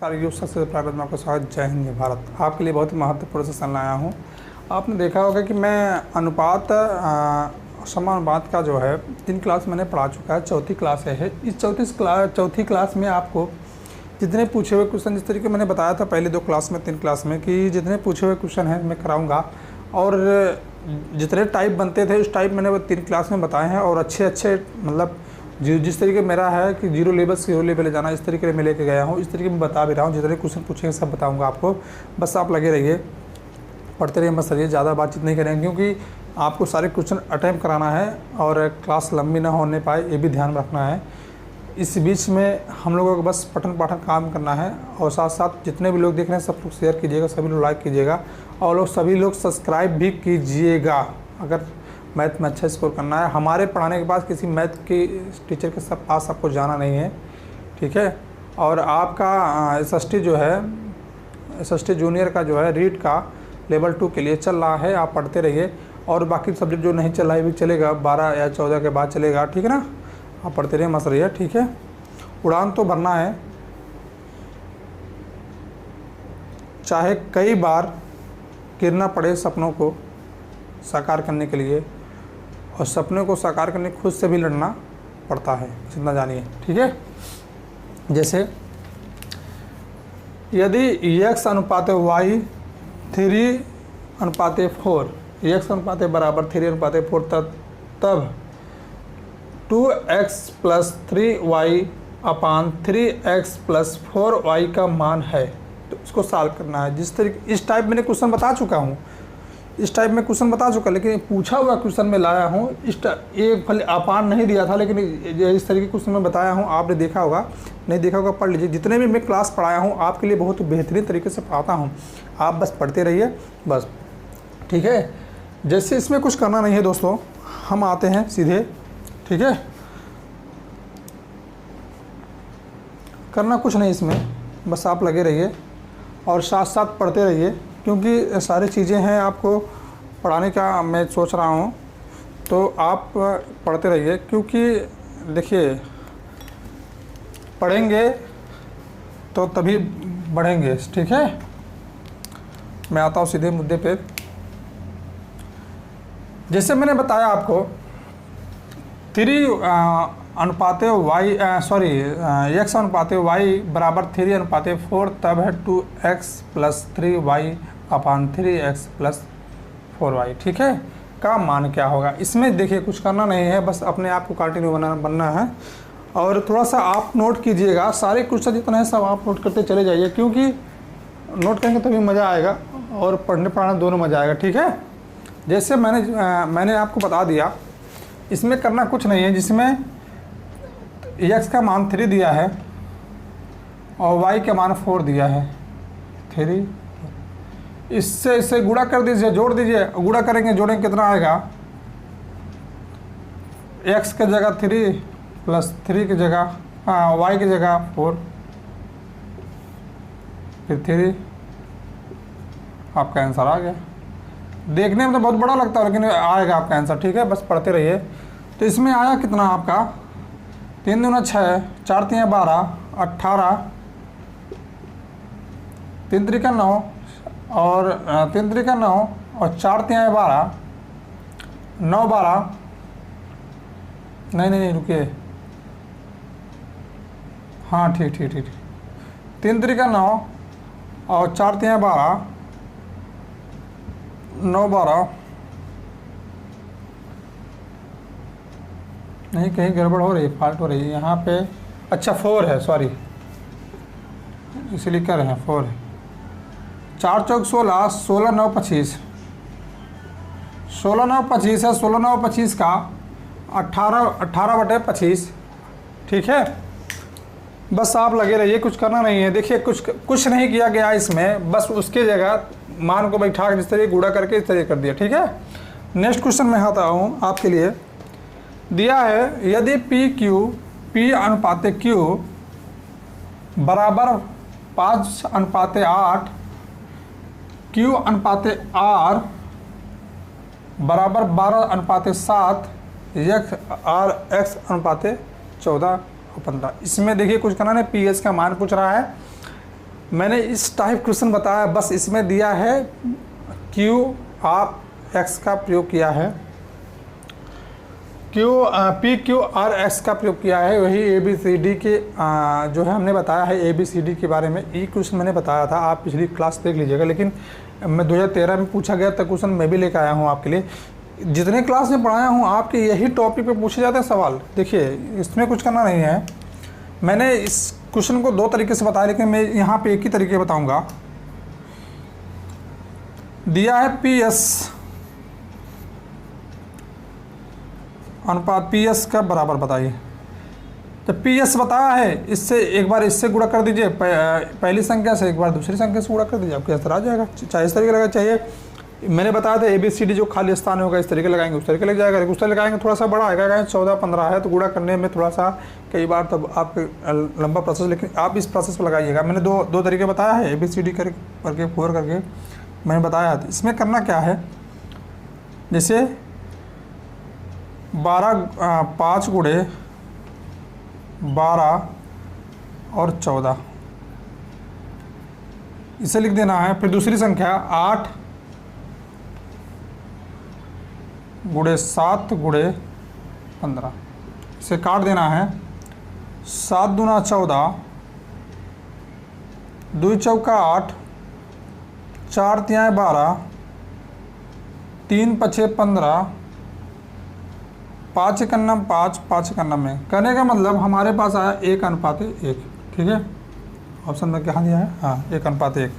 नमस्कार यूट्यूब से प्राइवेट में आपका स्वागत। जय हिंद जय भारत। आपके लिए बहुत ही महत्वपूर्ण सेशन लाया हूँ। आपने देखा होगा कि मैं अनुपात समानुपात का जो है 3 क्लास मैंने पढ़ा चुका है, चौथी क्लास है। इस चौथी क्लास में आपको जितने पूछे हुए क्वेश्चन, जिस तरीके मैंने बताया था पहले 2 क्लास में 3 क्लास में कि जितने पूछे हुए क्वेश्चन हैं मैं कराऊँगा, और जितने टाइप बनते थे उस टाइप मैंने वो 3 क्लास में बताए हैं। और अच्छे मतलब जिस तरीके मेरा है कि 0 लेवल से 0 लेवल ले जाना, इस तरीके मैं लेके गया हूँ, इस तरीके मैं बता भी रहा हूँ। जितने क्वेश्चन पूछेंगे सब बताऊँगा आपको। बस आप लगे रहिए, पढ़ते रहिए, बस रहिए, ज़्यादा बातचीत नहीं करेंगे क्योंकि आपको सारे क्वेश्चन अटैम्प्ट कराना है और क्लास लंबी ना होने पाए, ये भी ध्यान रखना है। इस बीच में हम लोगों को बस पठन पाठन काम करना है, और साथ साथ जितने भी लोग देख रहे हैं सब लोग शेयर कीजिएगा, सभी लोग लाइक कीजिएगा, और सभी लोग सब्सक्राइब भी कीजिएगा अगर मैथ में अच्छा स्कोर करना है। हमारे पढ़ाने के पास किसी मैथ की टीचर के सब पास आपको जाना नहीं है, ठीक है। और आपका एसएसटी जो है, एसएसटी जूनियर का जो है रीड का लेवल 2 के लिए चल रहा है, आप पढ़ते रहिए। और बाकी सब्जेक्ट जो नहीं चल रहा है भी चलेगा, 12 या 14 के बाद चलेगा, ठीक है ना। आप पढ़ते रहिए, मस्त रहिए, ठीक है। उड़ान तो भरना है, चाहे कई बार गिरना पड़े सपनों को साकार करने के लिए, और सपने को साकार करने खुद से भी लड़ना पड़ता है, जितना जानिए, ठीक है। जैसे यदि x अनुपात y 3:4, x अनुपात बराबर 3:4 तब 2x + 3y अपान 3x + 4y का मान है, तो इसको सॉल्व करना है। जिस तरीके इस टाइप मैंने क्वेश्चन बता चुका हूँ, इस टाइप में क्वेश्चन बता चुका, लेकिन पूछा हुआ क्वेश्चन में लाया हूँ। एक फल अपान नहीं दिया था, लेकिन इस तरीके के क्वेश्चन में बताया हूँ। आपने देखा होगा, नहीं देखा होगा पढ़ लीजिए। जितने भी मैं क्लास पढ़ाया हूँ आपके लिए बहुत बेहतरीन तरीके से पढ़ाता हूँ, आप बस पढ़ते रहिए बस, ठीक है। जैसे इसमें कुछ करना नहीं है दोस्तों, हम आते हैं सीधे, ठीक है। करना कुछ नहीं इसमें, बस आप लगे रहिए और साथ साथ पढ़ते रहिए, क्योंकि सारी चीज़ें हैं आपको पढ़ाने का मैं सोच रहा हूँ, तो आप पढ़ते रहिए। क्योंकि देखिए, पढ़ेंगे तो तभी बढ़ेंगे, ठीक है। मैं आता हूँ सीधे मुद्दे पे। जैसे मैंने बताया आपको 3x अनुपात y बराबर 3:4 तब है 2x + 3y अपान 3x + 4y, ठीक है। का मान क्या होगा इसमें? देखिए, कुछ करना नहीं है, बस अपने आप को कंटिन्यू बनना है। और थोड़ा सा आप नोट कीजिएगा, सारे क्वेश्चन जितना है सब आप नोट करते चले जाइए, क्योंकि नोट करेंगे तभी मज़ा आएगा और पढ़ने पढ़ाने दोनों मज़ा आएगा, ठीक है। जैसे मैंने आपको बता दिया, इसमें करना कुछ नहीं है। जिसमें x का मान 3 दिया है और y का मान 4 दिया है, 3, इससे गुणा कर दीजिए, जोड़ दीजिए। गुणा करेंगे, जोड़ेंगे, कितना आएगा? x की जगह 3 + 3 की जगह y की जगह 4, फिर 3, आपका आंसर आ गया। देखने में तो बहुत बड़ा लगता है, लेकिन आएगा आपका आंसर, ठीक है। बस पढ़ते रहिए। तो इसमें आया कितना आपका? 3 दूना 6, 4 3 12, 18, 3 3 9, और 3 3 9, और 4 3 12, 9 12, नहीं रुकिए, हाँ ठीक 3 3 9 और 4 3 12, 9 12, नहीं कहीं गड़बड़ हो रही है, फॉल्ट हो रही है यहाँ पे। अच्छा 4 है, सॉरी, इसलिए कर रहे हैं 4 है। 4 चौक 16, 16 9 25, 16 9 25 है। 16 9 25 का 18/25, ठीक है। बस आप लगे रहिए, कुछ करना नहीं है। देखिए, कुछ नहीं किया गया इसमें, बस उसके जगह मान को बैठा के जिस तरह गुणा करके इस तरह कर दिया, ठीक है। नेक्स्ट क्वेश्चन में आता हूँ आपके लिए। दिया है, यदि P अनुपात Q बराबर 5:8, Q अनुपात R बराबर 12:7, x अनुपात 14 और 15। इसमें देखिए कुछ करना नहीं, पीएच का मान पूछ रहा है। मैंने इस टाइप क्वेश्चन बताया, बस इसमें दिया है क्यू, आप एक्स का प्रयोग किया है, पी क्यू आर एक्स का प्रयोग किया है, वही ए बी सी डी के जो है हमने बताया है ए बी सी डी के बारे में। ये क्वेश्चन मैंने बताया था, आप पिछली क्लास देख लीजिएगा, लेकिन मैं 2013 में पूछा गया था क्वेश्चन, मैं भी लेकर आया हूँ आपके लिए। जितने क्लास में पढ़ाया हूँ आपके यही टॉपिक पे पूछे जाते हैं सवाल। देखिए इसमें कुछ करना नहीं है, मैंने इस क्वेश्चन को 2 तरीके से बताया, लेकिन मैं यहाँ पे एक ही तरीके बताऊँगा। दिया है पी एस अनुपात, पी एस का बराबर बताइए। तो पी एस बताया है, इससे एक बार इससे गुणा कर दीजिए पहली संख्या से, एक बार दूसरी संख्या से गुणा कर दीजिए, आपके आंसर आ जाएगा। चाहे इस तरीके लगा, चाहिए मैंने बताया था ए बी सी डी जो खाली स्थान होगा इस तरीके लगाएंगे, उस तरीके लग जाएगा। उस तरीके लगाएंगे थोड़ा सा बड़ा आएगा, 14-15 है तो गुणा करने में थोड़ा सा कई बार तब आपके लंबा प्रोसेस, लेकिन आप इस प्रोसेस पर लगाइएगा। मैंने दो तरीके बताया है, ए बी सी डी करके 4 करके मैंने बताया। इसमें करना क्या है, जैसे 5 गुणे 12 और 14 इसे लिख देना है। फिर दूसरी संख्या 8 गुणे 7 गुणे 15 इसे काट देना है। 7 दूना 14, 2 चौका 8, 4 तिहाई 12, 3 पछे 15, 5 एक अन्नम 5, 5 एक अन्नम में। कहने का मतलब हमारे पास आया 1:1। ठीक है, ऑप्शन में क्या दिया है, हाँ 1:1।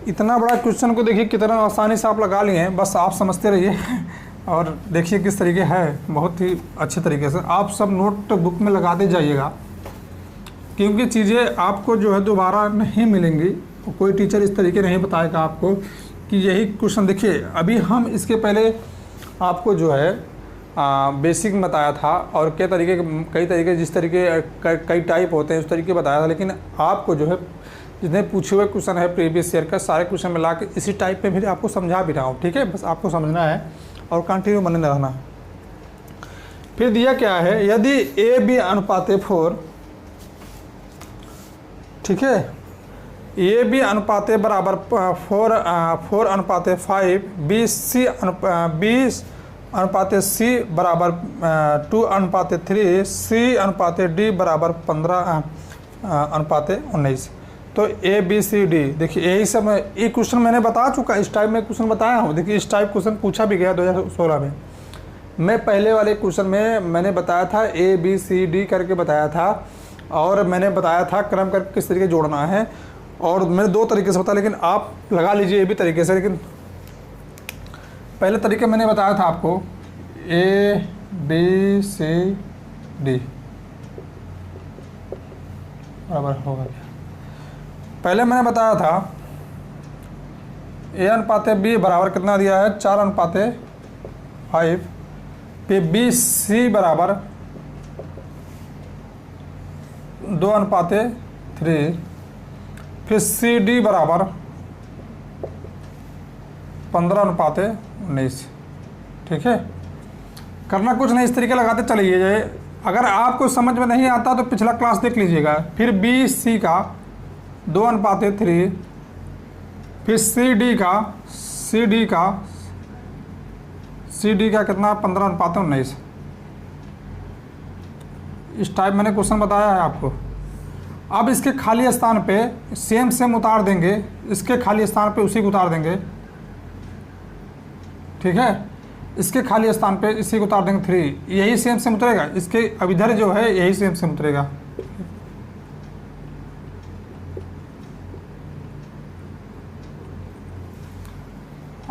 इतना बड़ा क्वेश्चन को देखिए कितना आसानी से आप लगा लिए हैं, बस आप समझते रहिए और देखिए किस तरीके है, बहुत ही अच्छे तरीके से आप सब नोट बुक में लगाते जाइएगा, क्योंकि चीज़ें आपको जो है दोबारा नहीं मिलेंगी। कोई टीचर इस तरीके नहीं बताएगा आपको कि यही क्वेश्चन। देखिए अभी हम इसके पहले आपको जो है बेसिक बताया था, और कई तरीके जिस तरीके कई टाइप होते हैं उस तरीके बताया था, लेकिन आपको जो है जितने पूछे हुए क्वेश्चन है प्रीवियस ईयर का सारे क्वेश्चन मिला के इसी टाइप में भी आपको समझा भी रहा हूँ। ठीक है, बस आपको समझना है और कंटिन्यू बने रहना है। फिर दिया क्या है, यदि ए बी अनुपाते 4, ठीक है, ए बी अनुपाते बराबर 4:5, बी अनुपाते सी बराबर 2:3, सी अनुपाते डी बराबर 15:19। तो ए बी सी डी, देखिए यही सब ये क्वेश्चन मैंने बता चुका, इस टाइप में क्वेश्चन बताया हूँ। देखिए इस टाइप क्वेश्चन पूछा भी गया 2016 में। मैं पहले वाले क्वेश्चन में मैंने बताया था ए बी सी डी करके बताया था, और मैंने बताया था क्रम करके किस तरीके जोड़ना है, और मैंने 2 तरीके से बताया, लेकिन आप लगा लीजिए ये भी तरीके से। लेकिन पहले तरीके मैंने बताया था आपको ए बी सी डी बराबर होगा। पहले मैंने बताया था ए अनुपाते बी बराबर कितना दिया है, 4:5, फिर बी सी बराबर 2:3, फिर सी डी बराबर 15:19। ठीक है, करना कुछ नहीं, इस तरीके लगाते चलिए जाए। अगर आपको समझ में नहीं आता तो पिछला क्लास देख लीजिएगा। फिर बी सी का 2:3, फिर सी डी का कितना 15:19। इस टाइप मैंने क्वेश्चन बताया है आपको। अब इसके खाली स्थान पे सेम उतार देंगे, इसके खाली स्थान पे उसी को उतार देंगे। ठीक है, इसके खाली स्थान पे इसी को उतार देंगे 3, यही सेम उतरेगा। इसके अब इधर जो है यही सेम उतरेगा।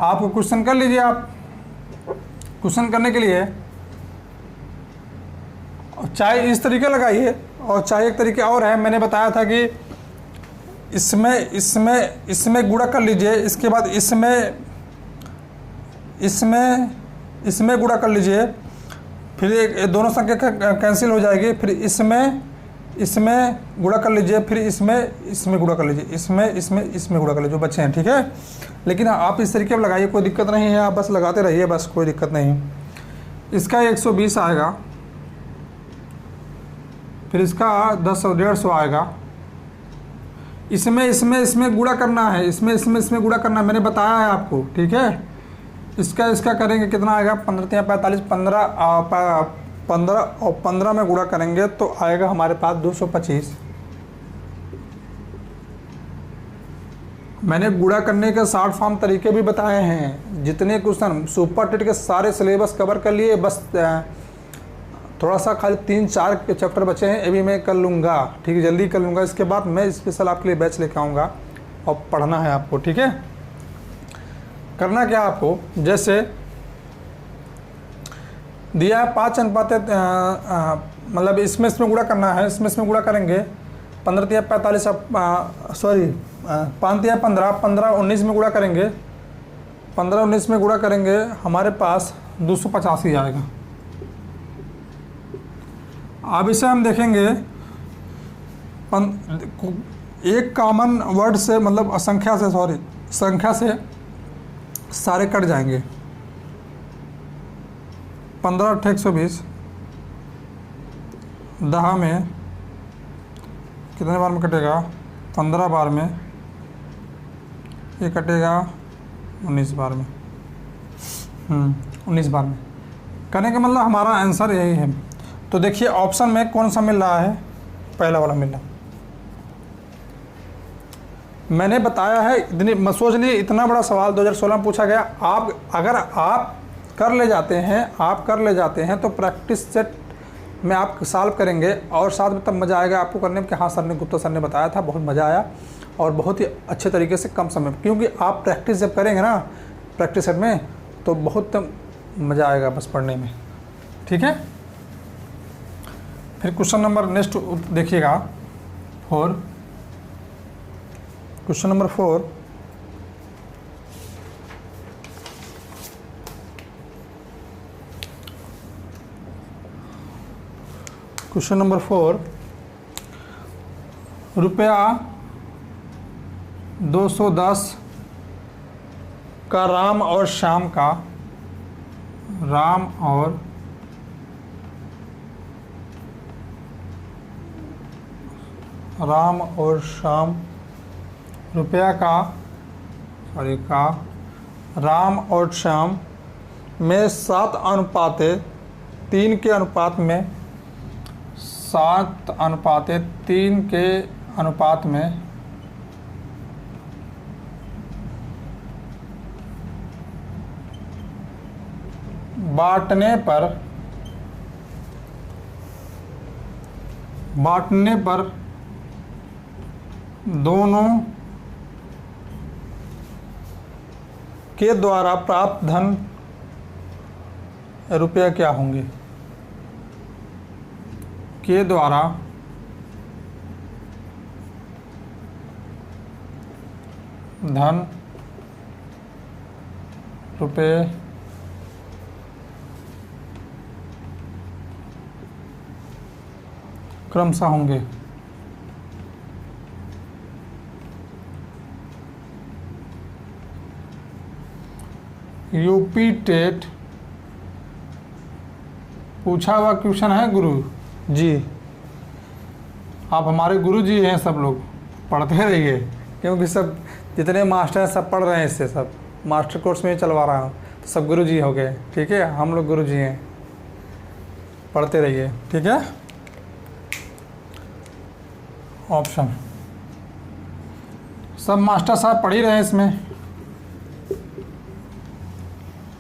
आपको क्वेश्चन कर लीजिए। आप क्वेश्चन करने के लिए चाहे इस तरीके लगाइए, और चाहे एक तरीके और है, मैंने बताया था कि इसमें गुणा कर लीजिए, इसके बाद इसमें गुणा कर लीजिए, फिर एक दोनों संख्या कैंसिल हो जाएगी, फिर इसमें गुणा कर लीजिए, फिर इसमें गुणा कर लीजिए, इसमें गुणा कर लीजिए जो बच्चे हैं। ठीक है, लेकिन आप इस तरीके में लगाइए, कोई दिक्कत नहीं है, आप बस लगाते रहिए, बस कोई दिक्कत नहीं। इसका 120 आएगा, फिर इसका 10 और 150 आएगा, इसमें इसमें इसमें गुणा करना है, इसमें इसमें इसमें गुणा करना है, मैंने बताया है आपको, ठीक है। इसका इसका करेंगे कितना आएगा, 15 या 45, 15 और 15 में गुणा करेंगे तो आएगा हमारे पास 225। मैंने गुणा करने के 60 फॉर्म तरीके भी बताए हैं। जितने क्वेश्चन सुपर टेट के सारे सिलेबस कवर कर लिए, बस थोड़ा सा खाली 3-4 के चैप्टर बचे हैं, ये भी मैं कर लूँगा, ठीक है, जल्दी कर लूँगा। इसके बाद मैं स्पेशल आपके लिए बैच लेकर आऊँगा और पढ़ना है आपको, ठीक है। करना क्या आपको, जैसे दिया है 5 अनुपात, मतलब इसमें गुणा करना है, इसमें गुणा करेंगे 15 या 45, 5 या 15, 15 19 में गुणा करेंगे, 15 19 में गुणा करेंगे, हमारे पास 285 आएगा। अब इसे हम देखेंगे एक कॉमन वर्ड से, मतलब संख्या से सारे कट जाएंगे। 15 × 120, 10 में कितने बार में कटेगा, 15 बार में, ये कटेगा 19 बार में, 19 बार में। करने का मतलब हमारा आंसर यही है। तो देखिए ऑप्शन में कौन सा मिल रहा है, पहला वाला मिल रहा है। मैंने बताया है, इतनी मत सोचनी, इतना बड़ा सवाल 2016 में पूछा गया। अगर आप कर ले जाते हैं तो प्रैक्टिस सेट में आप सॉल्व करेंगे और साथ में तब मज़ा आएगा आपको करने में कि हाँ गुप्ता सर ने बताया था, बहुत मज़ा आया और बहुत ही अच्छे तरीके से कम समय, क्योंकि आप प्रैक्टिस जब करेंगे ना प्रैक्टिस सेट में तो बहुत मज़ा आएगा बस पढ़ने में, ठीक है। फिर क्वेश्चन नंबर नेक्स्ट देखिएगा 4। क्वेश्चन नंबर 4, क्वेश्चन नंबर 4, रुपया 210 का राम और श्याम रुपया का राम और श्याम में 7:3 के अनुपात में 7:3 के अनुपात में बांटने पर दोनों के द्वारा प्राप्त धन रुपया क्या होंगे, के द्वारा धन रुपये क्रमशः होंगे। यूपी टेट पूछा हुआ क्वेश्चन है गुरु जी, आप हमारे गुरु जी हैं, सब लोग पढ़ते रहिए, क्योंकि सब जितने मास्टर हैं सब पढ़ रहे हैं, इससे सब मास्टर कोर्स में ही चलवा रहा हूँ, तो सब गुरु जी हो गए, ठीक है। हम लोग गुरु जी हैं, पढ़ते रहिए, ठीक है। ऑप्शन सब मास्टर साहब पढ़ ही रहे हैं इसमें,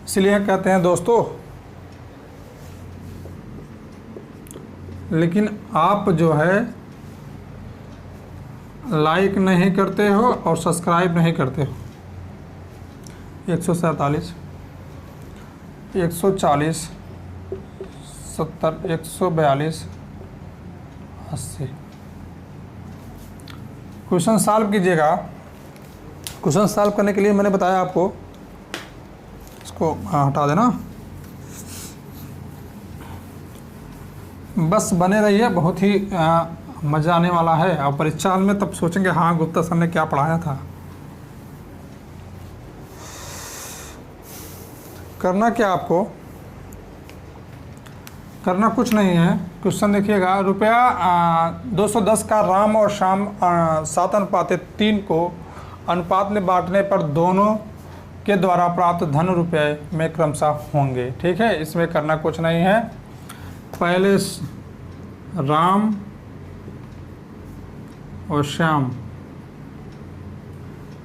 इसलिए कहते हैं दोस्तों। लेकिन आप जो है लाइक नहीं करते हो और सब्सक्राइब नहीं करते हो। 147, 140, 70, 142, 80। क्वेश्चन सॉल्व कीजिएगा। क्वेश्चन सॉल्व करने के लिए मैंने बताया आपको, इसको हटा देना, बस बने रहिए, बहुत ही मज़ा आने वाला है। और परीक्षा हॉल में तब सोचेंगे हाँ गुप्ता सर ने क्या पढ़ाया था। करना क्या आपको, करना कुछ नहीं है। क्वेश्चन देखिएगा, रुपया 210 का राम और श्याम 7:3 को अनुपात में बांटने पर दोनों के द्वारा प्राप्त धन रुपये में क्रमशः होंगे। ठीक है, इसमें करना कुछ नहीं है। पहले राम और श्याम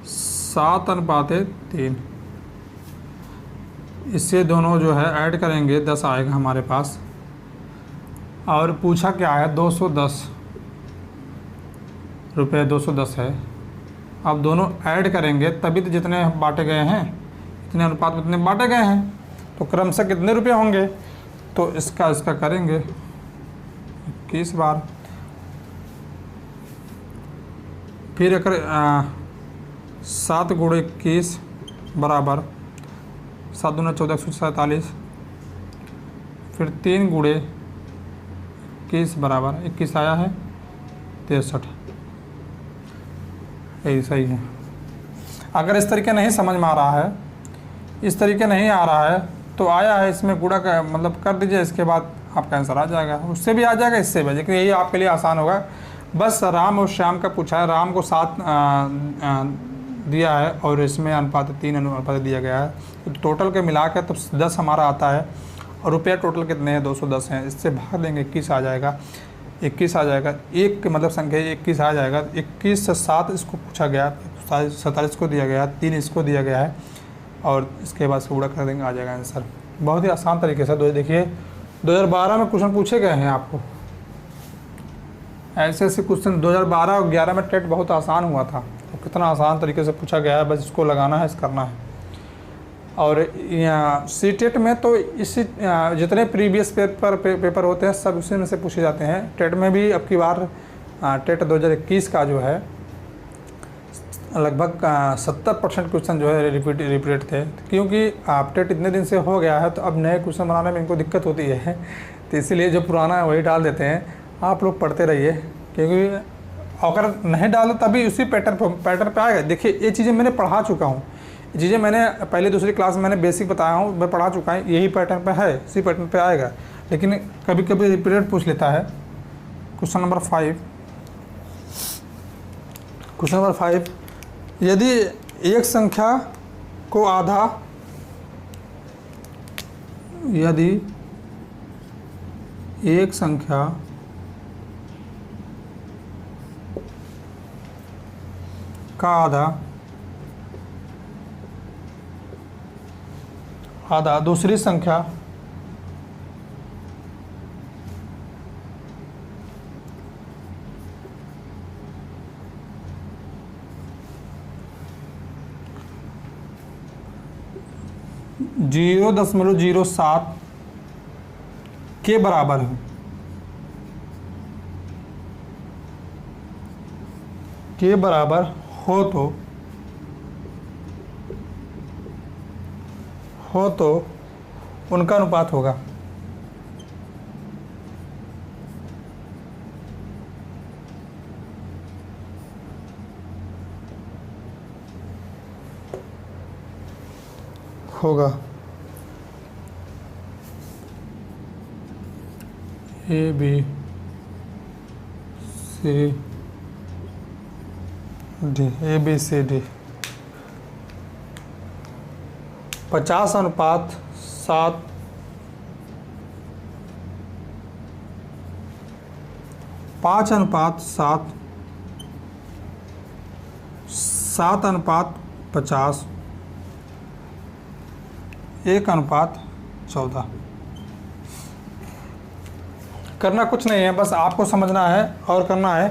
7:3, इससे दोनों जो है ऐड करेंगे 10 आएगा हमारे पास। और पूछा क्या है, 210 रुपये 210 है। अब दोनों ऐड करेंगे तभी तो जितने बांटे गए हैं, इतने अनुपात में इतने बांटे गए हैं, तो क्रमशः कितने रुपये होंगे। तो इसका करेंगे 21 बार। फिर अगर 7 × 21 बराबर 7 दूना 14 147। फिर 3 × 21 बराबर 21 आया है 63। यही सही है। अगर इस तरीके नहीं समझ में आ रहा है, इस तरीके नहीं आ रहा है, तो आया है इसमें गुणा का मतलब कर दीजिए, इसके बाद आपका आंसर आ जाएगा। उससे भी आ जाएगा, इससे भी, लेकिन यही आपके लिए आसान होगा। बस राम और श्याम का पूछा है, राम को 7 दिया है और इसमें अनुपात 3 अनुपात दिया गया है, तो टोटल के मिला के तो 10 हमारा आता है। और रुपया टोटल कितने हैं, 210 हैं। इससे भाग देंगे 21 आ जाएगा, 21 आ जाएगा। एक मतलब संख्या 21 आ जाएगा। 21 से 7 इसको पूछा गया, 47 को दिया गया, 3 इसको दिया गया है, और इसके बाद से गुणा कर देंगे, आ जाएगा आंसर। बहुत ही आसान तरीके से। देखिए 2012 में क्वेश्चन पूछे गए हैं आपको, ऐसे क्वेश्चन 2012 और 11 में टेट बहुत आसान हुआ था। तो कितना आसान तरीके से पूछा गया है, बस इसको लगाना है, इस करना है। और सी टेट में तो इसी जितने प्रीवियस पेपर होते हैं सब उसी में से पूछे जाते हैं। टेट में भी अब की बार टेट 2021 का जो है लगभग 70% क्वेश्चन जो है रिपीट थे, क्योंकि आप टेट इतने दिन से हो गया है तो अब नए क्वेश्चन बनाने में इनको दिक्कत होती है। तो इसीलिए जो पुराना है वही डाल देते हैं। आप लोग पढ़ते रहिए, क्योंकि अगर नहीं डालो तभी उसी पैटर्न पे आएगा। देखिए ये चीज़ें मैंने पढ़ा चुका हूँ, चीज़ें मैंने पहले दूसरी क्लास में मैंने बेसिक बताया हूँ, मैं पढ़ा चुका है। यही पैटर्न पे है, इसी पैटर्न पे आएगा। लेकिन कभी कभी रिपीटेड पूछ लेता है। क्वेश्चन नंबर 5, यदि एक संख्या को आधा, यदि एक संख्या का आधा दूसरी संख्या जीरो 0.07 के बराबर है, के बराबर हो तो उनका अनुपात होगा। A B C D 50:7, 5:7, 7:50, 1:14। करना कुछ नहीं है, बस आपको समझना है और करना है।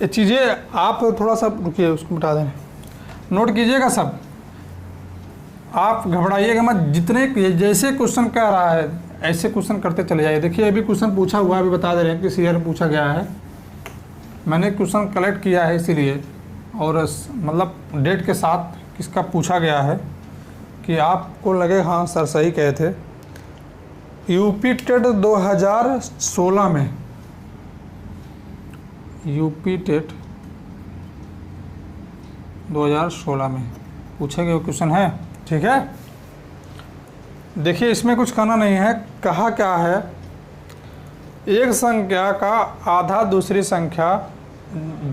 ये चीज़ें आप थोड़ा सा रुकिए, उसको मिटा दें, नोट कीजिएगा सब। आप घबराइएगा मत, जितने जैसे क्वेश्चन कह रहा है ऐसे क्वेश्चन करते चले जाइए। देखिए अभी क्वेश्चन पूछा हुआ है, अभी बता दे रहे हैं किस ईयर में पूछा गया है। मैंने क्वेश्चन कलेक्ट किया है इसीलिए, और मतलब डेट के साथ किसका पूछा गया है कि आपको लगे हाँ सर सही कहे थे। यूपी टेट 2016 में, यूपी टेट 2016 में पूछे गए क्वेश्चन है। ठीक है, देखिए इसमें कुछ कहना नहीं है। कहा क्या है एक संख्या का आधा दूसरी संख्या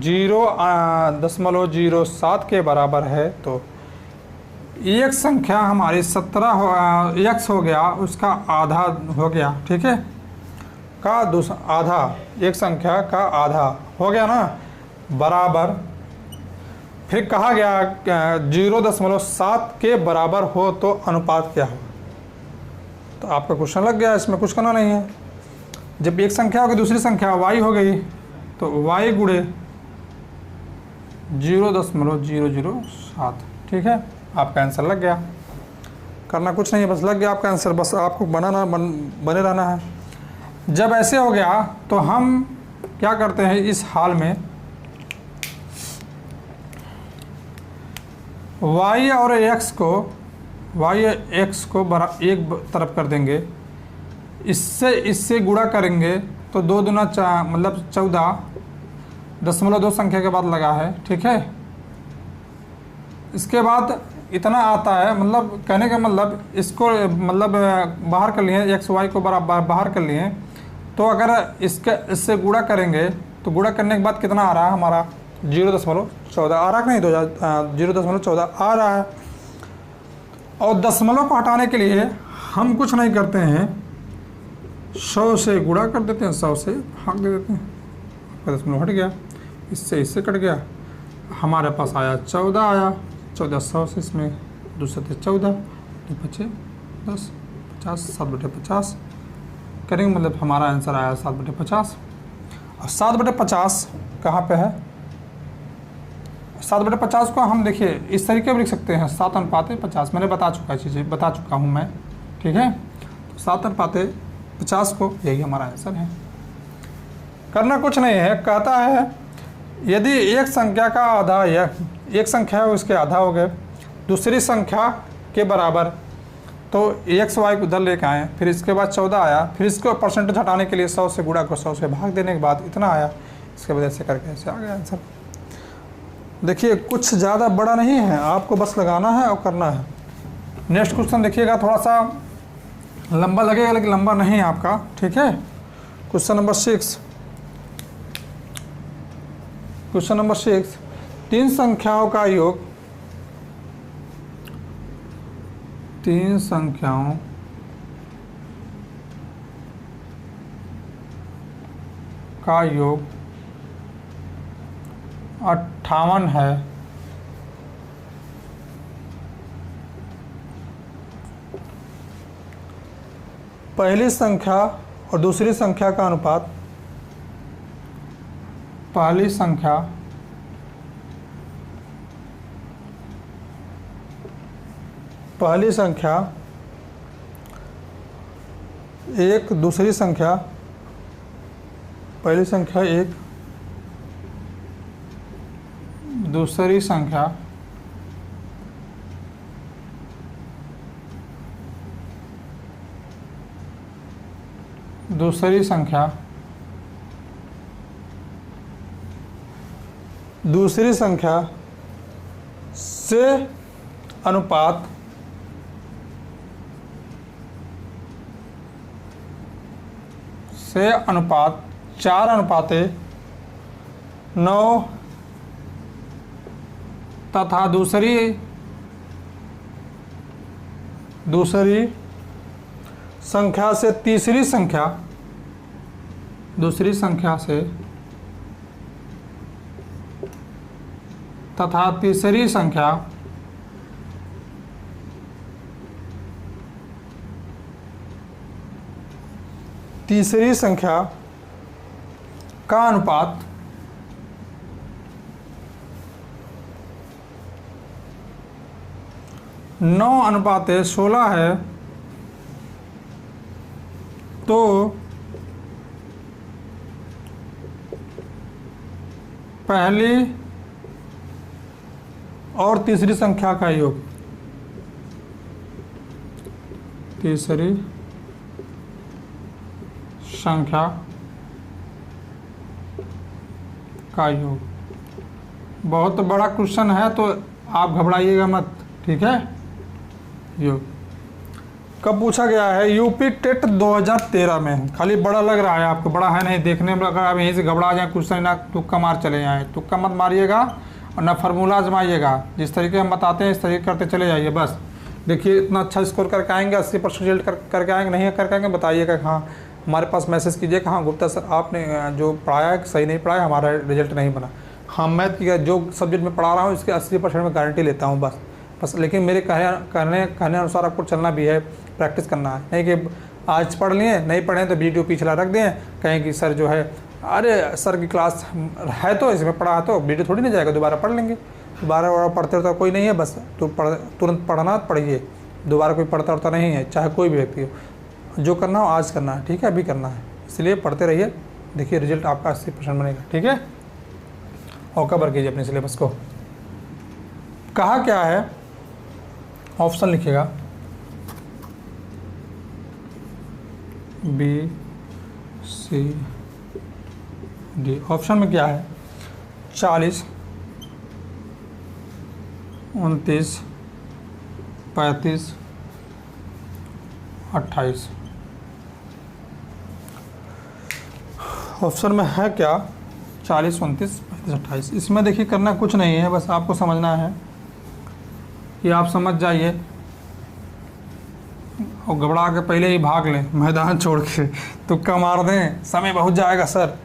0.07 के बराबर है, तो एक संख्या हमारी 17 x हो गया, उसका आधा हो गया, ठीक है, का दूसरा आधा, एक संख्या का आधा हो गया ना, बराबर, फिर कहा गया 0.7 के बराबर हो तो अनुपात क्या हो। तो आपका क्वेश्चन लग गया, इसमें कुछ करना नहीं है। जब एक संख्या होगी दूसरी संख्या y हो गई, तो y गुणे 0.007, ठीक है, आपका आंसर लग गया। करना कुछ नहीं है, बस लग गया आपका आंसर, बस आपको बने रहना है। जब ऐसे हो गया तो हम क्या करते हैं, इस हाल में y और x को एक तरफ कर देंगे, इससे गुणा करेंगे तो 2 दूना मतलब 14.2 संख्या के बाद लगा है, ठीक है। इसके बाद इतना आता है, मतलब कहने का मतलब इसको मतलब बाहर कर लिए, एक्स वाई को बराबर बाहर कर लिए, तो अगर इससे गुणा करेंगे तो गुणा करने के बाद कितना आ रहा है हमारा 0.14 आ रहा है, नहीं 0.14 आ रहा है। और दशमलव को हटाने के लिए हम कुछ नहीं करते हैं, 100 से गुणा कर देते हैं, 100 से भाग दे देते हैं, दशमलव हट गया, इससे कट गया, हमारे पास आया 14 आया, 1400 से इसमें दूसरे थे 14, 5 10 50, 7/50 करेंगे, मतलब हमारा आंसर आया 7/50। और 7/50 कहाँ पे है, 7/50 को हम देखिए इस तरीके में लिख सकते हैं, 7:50, मैंने बता चुका हूँ मैं, ठीक है। तो 7:50 को यही हमारा आंसर है। करना कुछ नहीं है, कहता है यदि एक संख्या का आधा, एक संख्या है उसके आधा हो गए, दूसरी संख्या के बराबर, तो एक्स वाई को उधर लेके आए, फिर इसके बाद 14 आया, फिर इसको परसेंटेज हटाने के लिए 100 से गुणा को 100 से भाग देने के बाद इतना आया, इसके वजह से करके ऐसे आ गया आंसर। देखिए कुछ ज़्यादा बड़ा नहीं है, आपको बस लगाना है और करना है। नेक्स्ट क्वेश्चन देखिएगा, थोड़ा सा लंबा लगेगा लेकिन लंबा नहीं है आपका, ठीक है। क्वेश्चन नंबर 6, तीन संख्याओं का योग, तीन संख्याओं का योग 58 है, पहली संख्या और दूसरी संख्या का अनुपात, पहली संख्या एक, दूसरी संख्या, पहली संख्या एक, दूसरी संख्या से अनुपात से अनुपात 4:9 तथा दूसरी संख्या से तीसरी संख्या, दूसरी संख्या से तथा तीसरी संख्या का अनुपात 9:16 है, तो पहली और तीसरी संख्या का योग, तीसरी संख्या का योग। बहुत बड़ा क्वेश्चन है तो आप घबराइएगा मत, ठीक है। योग कब पूछा गया है? यूपी टेट 2013 में। खाली बड़ा लग रहा है आपको, बड़ा है नहीं, देखने में अगर आप यहीं से घबरा जाए क्वेश्चन ना तुक्का मार चले जाएँ, तुक्का मत मारिएगा और ना फार्मूला आजमाइएगा। जिस तरीके हम बताते हैं इस तरीके करते चले जाइए बस। देखिए इतना अच्छा स्कोर करके आएंगे, 80% रिजल्ट करके आएंगे, नहीं करके आएंगे बताइएगा। हाँ हमारे पास मैसेज कीजिए कि हाँ गुप्ता सर आपने जो पढ़ाया सही नहीं पढ़ाया, हमारा रिजल्ट नहीं बना। हाँ मैथ की जो सब्जेक्ट में पढ़ा रहा हूँ इसके 80% में गारंटी लेता हूँ बस। लेकिन मेरे कहने अनुसार आपको चलना भी है, प्रैक्टिस करना है। नहीं कि आज पढ़ लिए नहीं पढ़े तो वीडियो पिछला रख दें, कहें कि सर जो है अरे सर की क्लास है तो इसमें पढ़ा है तो वीडियो थोड़ी ना जाएगा, दोबारा पढ़ लेंगे। दोबारा पढ़ते रहता कोई नहीं है, बस तो तुरंत पढ़ना पढ़िए, दोबारा कोई पढ़ता उड़ता नहीं है, चाहे कोई भी व्यक्ति हो। जो करना हो आज करना है, ठीक है, अभी करना है, इसलिए पढ़ते रहिए। देखिए रिजल्ट आपका 80% बनेगा, ठीक है। और कवर कीजिए अपने सिलेबस को। कहा क्या है, ऑप्शन लिखिएगा बी सी डी। ऑप्शन में क्या है? 40, 29, 35, 28। ऑप्शन में है क्या? 40, 29, 35, 28। इसमें देखिए करना कुछ नहीं है, बस आपको समझना है कि आप समझ जाइए और घबरा के पहले ही भाग लें मैदान छोड़ के, तुक्का मार दें। समय बहुत जाएगा सर,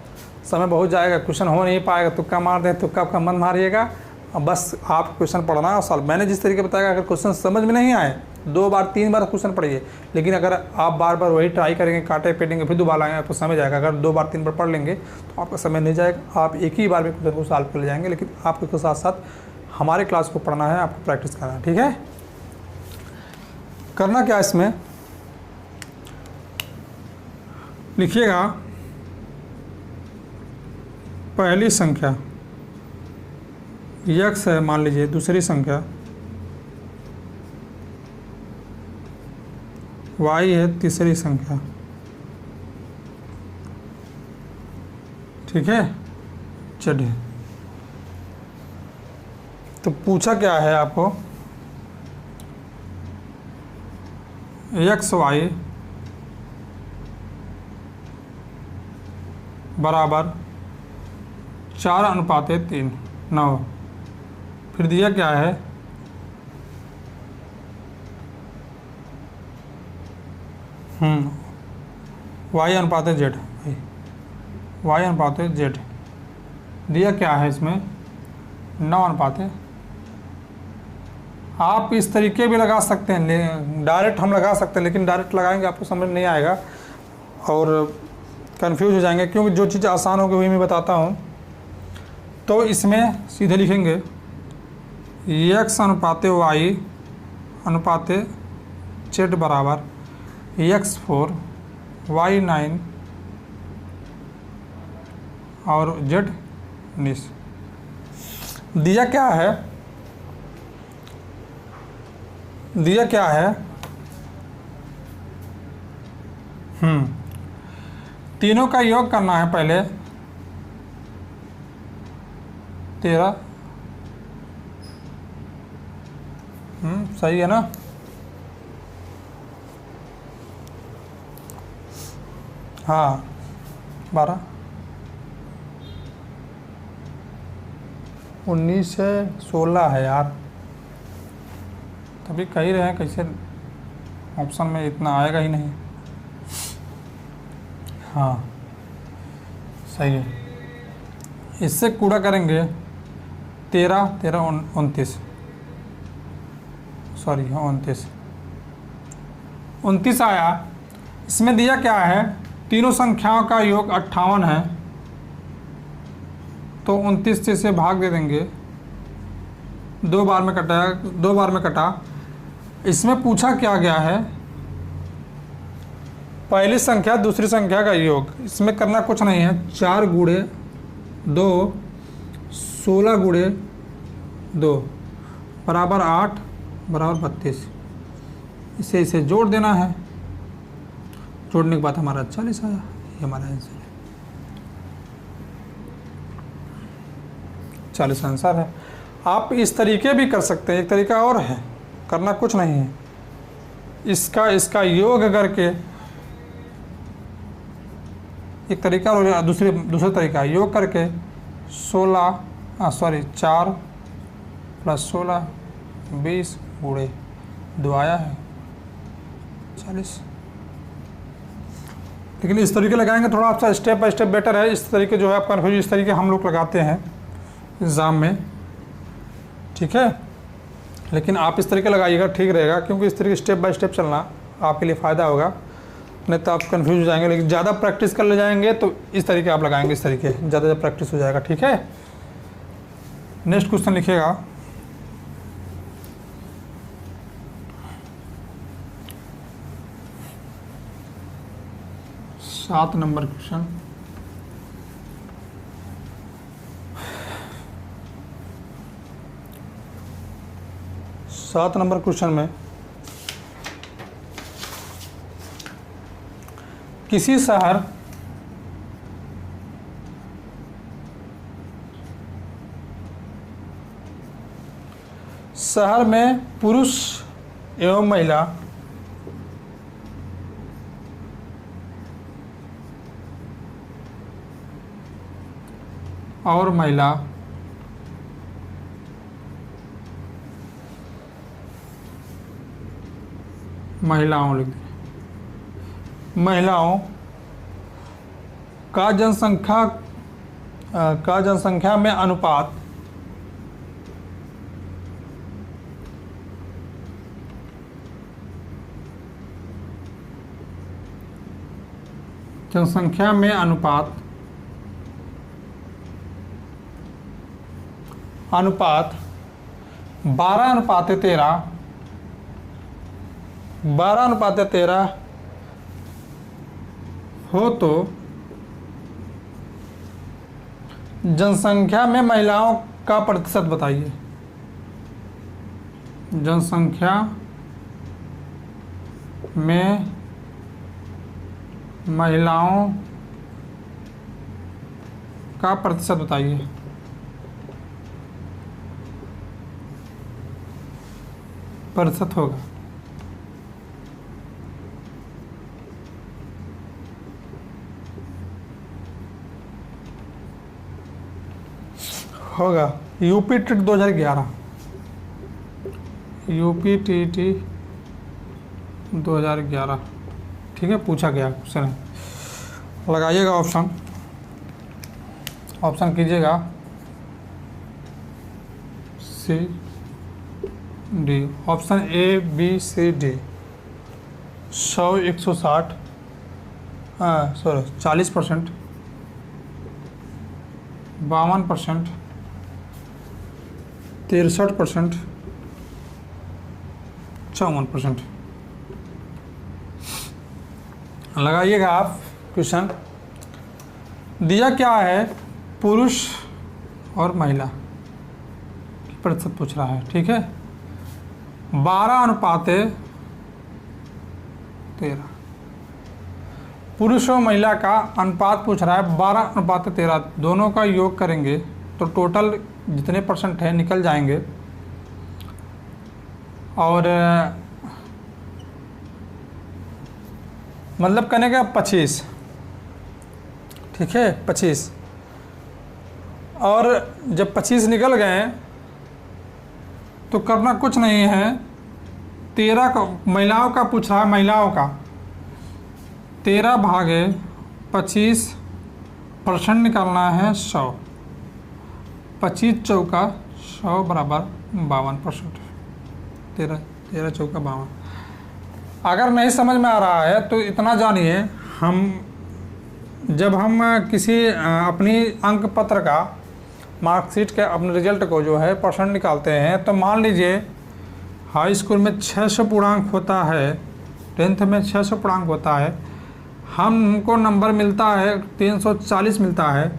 समय बहुत जाएगा, क्वेश्चन हो नहीं पाएगा, तुक्का मार दें, तुक्का का मन मारिएगा। अब बस आप क्वेश्चन पढ़ना और सॉल्व। मैंने जिस तरीके बताया, अगर क्वेश्चन समझ में नहीं आए 2 बार 3 बार क्वेश्चन पढ़िए, लेकिन अगर आप बार बार वही ट्राई करेंगे, काटे पेटेंगे, फिर दोबारा आएंगे, आपको समझ आएगा। अगर 2 बार 3 बार पढ़ लेंगे तो आपका समय नहीं जाएगा, आप एक ही बार में क्वेश्चन को सॉल्व कर ले जाएंगे। लेकिन आपके के साथ साथ हमारे क्लास को पढ़ना है, आपको प्रैक्टिस करना है, ठीक है। करना क्या इसमें लिखिएगा, पहली संख्या x है मान लीजिए, दूसरी संख्या y है, तीसरी संख्या, ठीक है, z है। तो पूछा क्या है आपको, xy बराबर 4:3, 9। फिर दिया क्या है, y/z, y/z दिया क्या है इसमें, 9:। आप इस तरीके भी लगा सकते हैं, डायरेक्ट हम लगा सकते हैं, लेकिन डायरेक्ट लगाएंगे आपको समझ नहीं आएगा और कंफ्यूज हो जाएंगे, क्योंकि जो चीज़ आसान होगी वही मैं बताता हूँ। तो इसमें सीधे लिखेंगे x/y/z बराबर x4 y9 और z19। दिया क्या है, दिया क्या है, तीनों का योग करना है पहले, 13। सही है ना। हाँ 12, 19 है, 16 है यार, तभी कह ही रहे हैं, कैसे ऑप्शन में इतना आएगा ही नहीं। हाँ सही है, इससे कूड़ा करेंगे 13, 13, 29, सॉरी हाँ 29 आया। इसमें दिया क्या है, तीनों संख्याओं का योग 58 है, तो 29 से इसे भाग दे देंगे, 2 बार में कटा, 2 बार में कटा। इसमें पूछा क्या गया है, पहली संख्या दूसरी संख्या का योग। इसमें करना कुछ नहीं है, 4 गुणे 2 16 गुणे 2 बराबर 8 बराबर 32। इसे जोड़ देना है, जोड़ने के बाद हमारा 40 आया, ये हमारा आंसर है, 40 आंसर है। आप इस तरीके भी कर सकते हैं, एक तरीका और है, करना कुछ नहीं है, इसका योग करके एक तरीका और दूसरा तरीका योग करके 4 + 16 20 गुणे 2 आया है 40। लेकिन इस तरीके लगाएंगे थोड़ा आपका स्टेप बाय स्टेप बेटर है। इस तरीके जो है आप कन्फ्यूज इस तरीके हम लोग लगाते हैं एग्ज़ाम में, ठीक है। लेकिन आप इस तरीके लगाइएगा, ठीक रहेगा, क्योंकि इस तरीके स्टेप बाय स्टेप चलना आपके लिए फ़ायदा होगा, नहीं तो आप कंफ्यूज हो जाएंगे। लेकिन ज़्यादा प्रैक्टिस कर ले जाएंगे तो इस तरीके आप लगाएंगे, इस तरीके ज़्यादा प्रैक्टिस हो जाएगा, ठीक है। नेक्स्ट क्वेश्चन लिखिएगा। सात नंबर क्वेश्चन। सात नंबर क्वेश्चन में किसी शहर में पुरुष एवं महिला और महिलाओं लिख दें। महिलाओं का जनसंख्या में अनुपात जनसंख्या में अनुपात 12:13 हो तो जनसंख्या में महिलाओं का प्रतिशत बताइए। जनसंख्या में महिलाओं का प्रतिशत बताइए। प्रतिशत होगा यूपी टेट 2011, यूपी टीटी 2011, ठीक है, पूछा गया क्वेश्चन है। लगाइएगा ऑप्शन कीजिएगा C D. Option A B C D 100 160 40%, 52%, 63%, 54%। लगाइएगा आप क्वेश्चन। दिया क्या है, पुरुष और महिला की प्रतिशत पूछ रहा है, ठीक है। 12:13 पुरुष और महिला का अनुपात पूछ रहा है। 12:13 दोनों का योग करेंगे तो टोटल जितने परसेंट है निकल जाएंगे। और मतलब कहने का 25, ठीक है, 25। और जब 25 निकल गए तो करना कुछ नहीं है। 13 का महिलाओं का पूछ रहा है, महिलाओं का 13/25% निकालना है 100। 25 चौका 100 बराबर 52%। 13 चौका 52। अगर नहीं समझ में आ रहा है तो इतना जानिए, जब हम किसी अपनी अंक पत्र का मार्कशीट के अपने रिजल्ट को जो है परसेंट निकालते हैं, तो मान लीजिए हाई स्कूल में 600 पूर्णांक होता है, 10th में 600 पूर्णांक होता है, हमको नंबर मिलता है 340 मिलता है,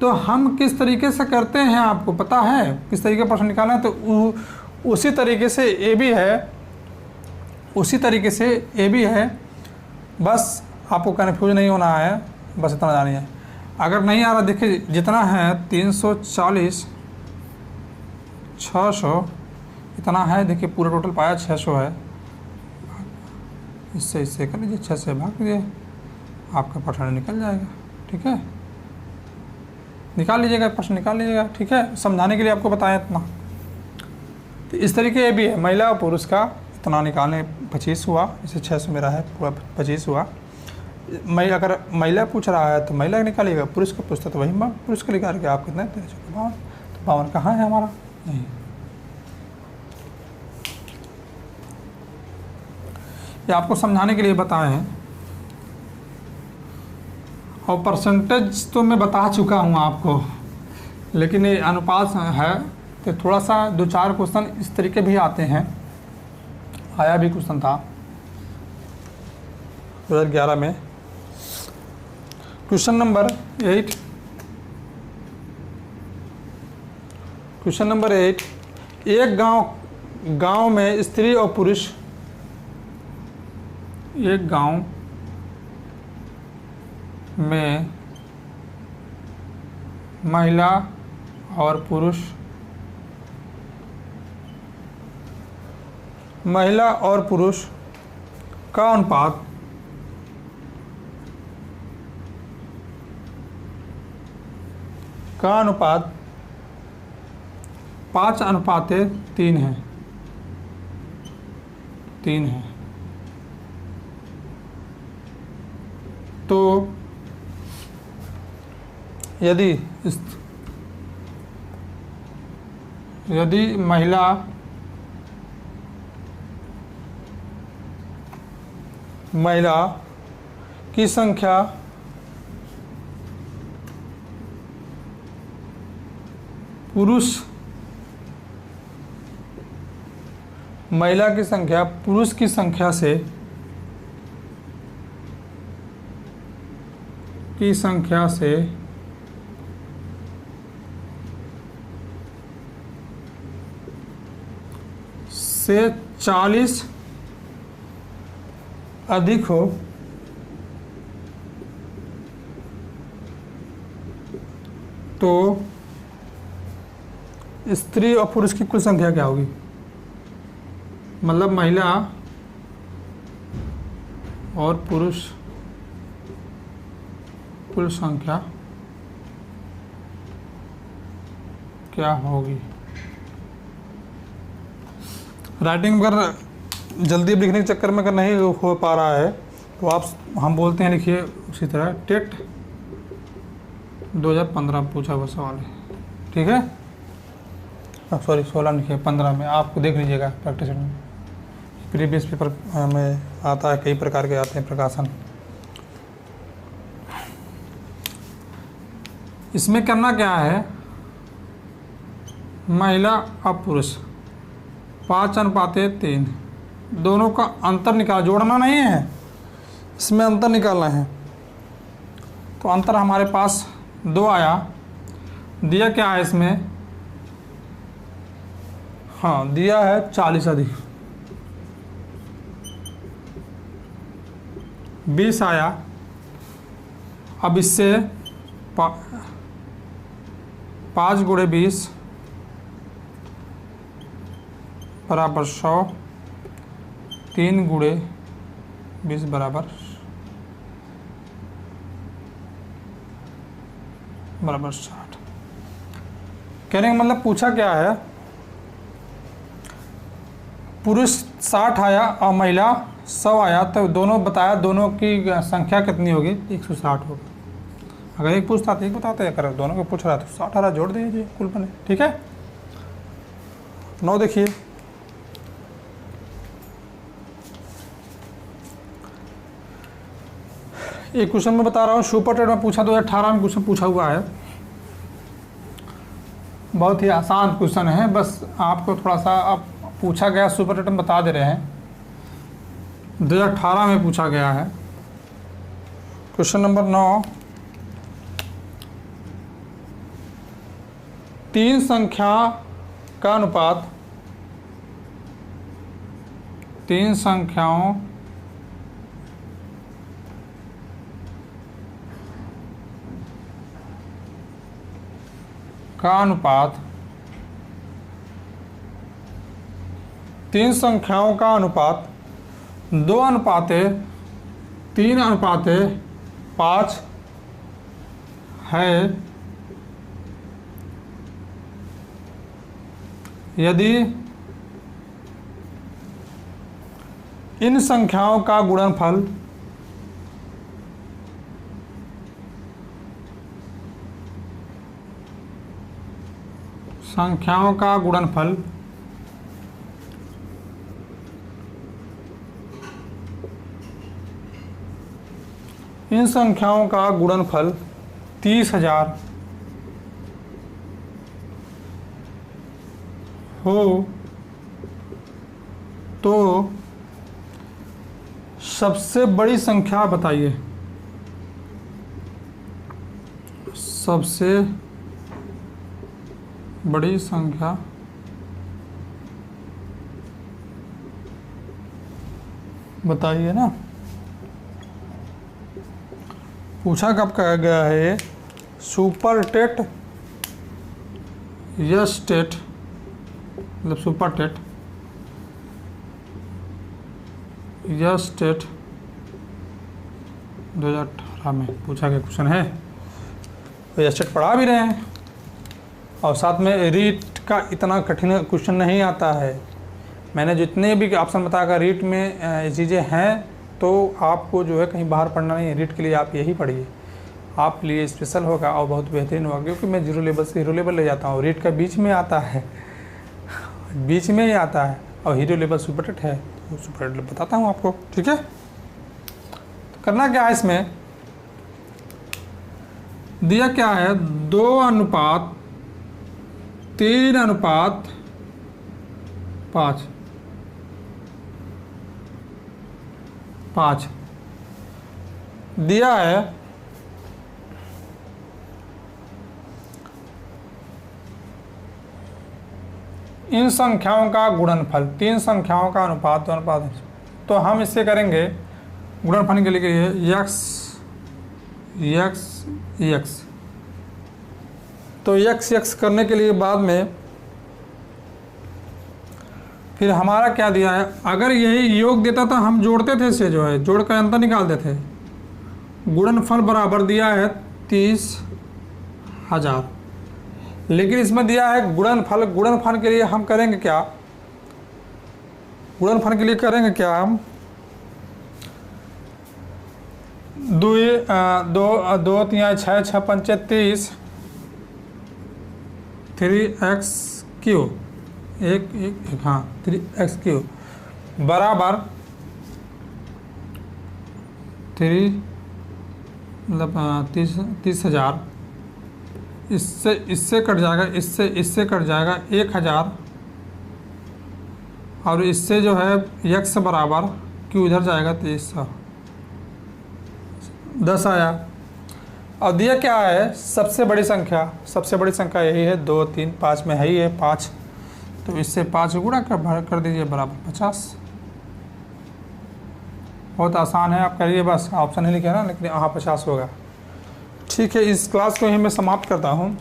तो हम किस तरीके से करते हैं आपको पता है, किस तरीके परसेंट निकालना है। तो उसी तरीके से ए भी है, बस आपको कन्फ्यूज नहीं होना है, बस इतना जानिए। अगर नहीं आ रहा, देखिए जितना है 340 600 इतना है, देखिए पूरा टोटल पाया 600 है, इससे इससे कर लीजिए, 6 से भाग दीजिए, आपका प्रश्न निकल जाएगा। ठीक है, निकाल लीजिएगा, प्रश्न निकाल लीजिएगा। ठीक है, समझाने के लिए आपको बताया इतना। तो इस तरीके ये भी है, महिला और पुरुष का इतना निकालने 25 हुआ, इसे 600 मेरा है, पूरा 25 हुआ। अगर महिला पूछ रहा है तो महिला निकालिएगा, पुरुष का पूछता तो वही पुरुष का निकाल के आप कितने 53 तो 52 कहाँ है हमारा, नहीं। ये आपको समझाने के लिए बताए हैं, और परसेंटेज तो मैं बता चुका हूँ आपको, लेकिन ये अनुपात है तो थोड़ा सा 2-4 क्वेश्चन इस तरीके भी आते हैं। आया भी क्वेश्चन था 2011 में, क्वेश्चन नंबर 8। क्वेश्चन नंबर 8, एक गांव में स्त्री और पुरुष, एक गांव में महिला और पुरुष, महिला और पुरुष का अनुपात का अनुपात 5:3 है, 3 है। तो यदि महिला की संख्या महिला की संख्या पुरुष की संख्या से 40 अधिक हो तो स्त्री और पुरुष की कुल संख्या क्या होगी, मतलब महिला और पुरुष कुल संख्या क्या होगी। राइटिंग अगर जल्दी लिखने के चक्कर में अगर नहीं हो पा रहा है तो हम बोलते हैं लिखिए उसी तरह, टेट 2015 पूछा हुआ सवाल है। ठीक है, सॉरी 16 लिखिए, 15 में आपको देख लीजिएगा प्रैक्टिस में, प्रीवियस पेपर में आता है, कई प्रकार के आते हैं प्रकाशन। इसमें करना क्या है, महिला और पुरुष 5:3, दोनों का अंतर निकाल, जोड़ना नहीं है, इसमें अंतर निकालना है। तो अंतर हमारे पास 2 आया, दिया क्या है इसमें, हाँ दिया है 40 अधिक, 20 आया। अब इससे 5 × 20 बराबर 100, 3 × 20 बराबर 60। कहने का मतलब पूछा क्या है, पुरुष 60 आया और महिला 100 आया, तो दोनों बताया, दोनों की संख्या कितनी होगी, 160 होगी। अगर एक पूछता तो एक बताते, अगर दोनों को पूछ रहा तो 60 जोड़ दीजिए कुल बने। ठीक है, 9 देखिए, एक क्वेश्चन में बता रहा हूँ, सुपर टेट में पूछा 2018 में क्वेश्चन पूछा हुआ है, बहुत ही आसान क्वेश्चन है, बस आपको थोड़ा सा अब पूछा गया, सुपर टेट में बता दे रहे हैं, 2018 में पूछा गया है। क्वेश्चन नंबर 9, 3 संख्या का अनुपात, 3 संख्याओं का अनुपात, 3 संख्याओं का अनुपात 2:3:5 है यदि इन संख्याओं का गुणनफल इन संख्याओं का गुणनफल 30,000 हो तो सबसे बड़ी संख्या बताइए। सबसे बड़ी संख्या बताइए ना। पूछा कब कहा गया है? सुपर टेट यस टेट मतलब सुपर टेट यस टेट 2018 में पूछा गया क्वेश्चन है। तो यस टेट पढ़ा भी रहे हैं और साथ में रीट का इतना कठिन क्वेश्चन नहीं आता है। मैंने जितने भी ऑप्शन बताया रीट में ये चीज़ें हैं, तो आपको जो है कहीं बाहर पढ़ना नहीं है। रीट के लिए आप यही पढ़िए, आप लिए स्पेशल होगा और बहुत बेहतरीन होगा, क्योंकि मैं जीरो लेवल से हीरो लेवल ले जाता हूँ। रीट का बीच में आता है, बीच में ही आता है, और हीरो लेवल सुपर टेट है तो सुपर टेट बताता हूँ आपको। ठीक है, तो करना क्या है इसमें, दिया क्या है 2:3:5 दिया है। इन संख्याओं का गुणनफल, 3 संख्याओं का अनुपात तो हम इससे करेंगे गुणनफल के लिए x तो x करने के लिए बाद में फिर हमारा क्या दिया है, अगर यही योग देता था हम जोड़ते थे, इसे जो है जोड़ का अंतर निकालते थे। गुणनफल बराबर दिया है 30,000, लेकिन इसमें दिया है गुणनफल के लिए हम करेंगे क्या, गुणनफल के लिए करेंगे क्या हम 2 3 6 6 5 30 3x³ एक हाँ 3x³ बराबर 30,000। इससे कट जाएगा, इससे कट जाएगा 1,000, और इससे जो है x बराबर q इधर जाएगा 10 आया। और दिया क्या है, सबसे बड़ी संख्या यही है 2 3 5 में है ही है 5, तो इससे 5 गुणा कर दीजिए बराबर 50। बहुत आसान है, आप करिए, बस ऑप्शन नहीं लिखे ना, लेकिन यहाँ 50 होगा। ठीक है, इस क्लास को यहीं मैं समाप्त करता हूँ,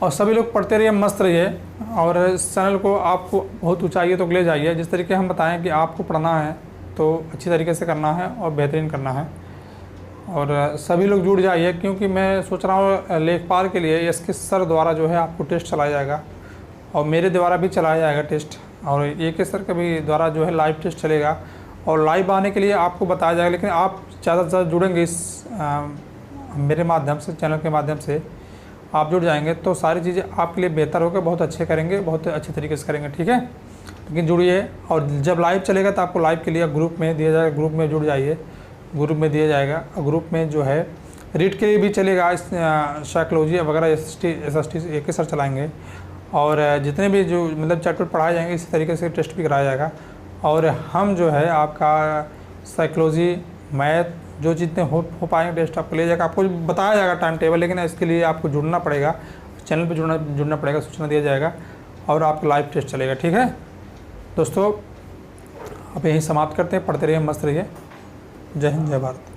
और सभी लोग पढ़ते रहिए, मस्त रहिए, और इस चैनल को आपको बहुत ऊंचाई तक ले जाइए। जिस तरीके हम बताएं कि आपको पढ़ना है तो अच्छी तरीके से करना है और बेहतरीन करना है, और सभी लोग जुड़ जाइए, क्योंकि मैं सोच रहा हूँ लेखपाल के लिए इसके सर द्वारा जो है आपको टेस्ट चलाया जाएगा, और मेरे द्वारा भी चलाया जाएगा टेस्ट, और एक सर के भी द्वारा जो है लाइव टेस्ट चलेगा, और लाइव आने के लिए आपको बताया जाएगा। लेकिन आप ज़्यादा से ज़्यादा जुड़ेंगे इस मेरे माध्यम से, चैनल के माध्यम से आप जुड़ जाएंगे तो सारी चीज़ें आपके लिए बेहतर होकर बहुत अच्छे करेंगे, बहुत अच्छे तरीके से करेंगे। ठीक है, लेकिन जुड़िए, और जब लाइव चलेगा तो आपको लाइव के लिए ग्रुप में दिया जाएगा, ग्रुप में जुड़ जाइए, ग्रुप में दिया जाएगा। ग्रुप में जो है रीड के लिए भी चलेगा, साइकोलॉजी वगैरह SST एक ही सर चलाएँगे, और जितने भी जो मतलब चैप्टर पढ़ाए जाएंगे इसी तरीके से टेस्ट भी कराया जाएगा। और हम जो है आपका साइकोलॉजी, मैथ, जो जितने हो पाएंगे टेस्ट आपको ले जाएगा, आपको बताया जाएगा टाइम टेबल, लेकिन इसके लिए आपको जुड़ना पड़ेगा, चैनल पे जुड़ना पड़ेगा, सूचना दिया जाएगा, और आपका लाइव टेस्ट चलेगा। ठीक है दोस्तों, आप यहीं समाप्त करते हैं, पढ़ते रहिए, मस्त रहिए। जय हिंद, जय भारत।